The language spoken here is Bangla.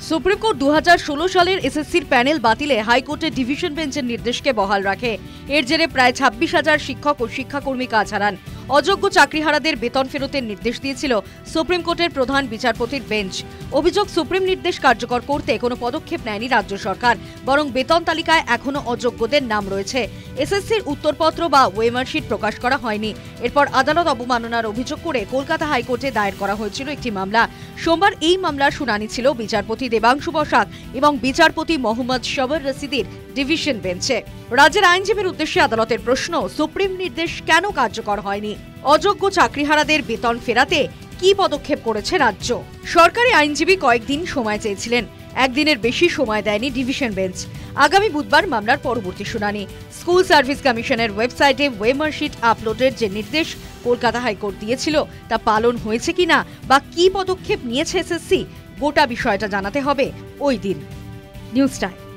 সুপ্রিম কোর্ট 2016 সালের এসএসসির প্যানেল বাতিলে হাইকোর্টের ডিভিশন বেঞ্চের নির্দেশকে বহাল রাখে। এর জেরে প্রায় 26,000 শিক্ষক ও শিক্ষাকর্মী কাজ হারান। অযোগ্য চাকরিহারাদের বেতন ফেরতের নির্দেশ দিয়েছিল সুপ্রিম কোর্টের প্রধান বিচারপতির বেঞ্চ। অভিযোগ, সুপ্রিম নির্দেশ কার্যকর করতে কোনো পদক্ষেপ নেয়নি রাজ্য সরকার, বরং বেতন তালিকায় এখনো অযোগ্যদের নাম রয়েছে। এসএসসির উত্তরপত্র বা ওয়েমার্কশিট প্রকাশ করা হয়নি। এরপর আদালত অবমাননার অভিযোগ করে কলকাতা হাইকোর্টে দায়ের করা হয়েছিল একটি মামলা। সোমবার এই মামলার শুনানি ছিল বিচারপতি দেবাংশু বসাক এবং বিচারপতি মোহাম্মদ সবর রশিদের ডিভিশন বেঞ্চে। রাজ্যের আইনজীবীর উদ্দেশ্যে আদালতের প্রশ্ন, সুপ্রিম নির্দেশ কেন কার্যকর হয়নি? অযোগ্য চাকরিহারাদের বেতন ফেরাতে কি পদক্ষেপ করেছে রাজ্য? সরকারি আইনজীবী কয়েকদিন সময় চেয়েছিলেন, একদিনের বেশি সময় দেয়নি ডিভিশন বেঞ্চ। আগামী বুধবার মামলার পরবর্তী শুনানি। স্কুল সার্ভিস কমিশনের ওয়েবসাইটে ওয়েমার্কশিট আপলোডের যে নির্দেশ কলকাতা হাইকোর্ট দিয়েছিল তা পালন হয়েছে কিনা বা কি পদক্ষেপ নিয়েছে এসএসসি, গোটা বিষয়টা জানাতে হবে ওই দিন। News time.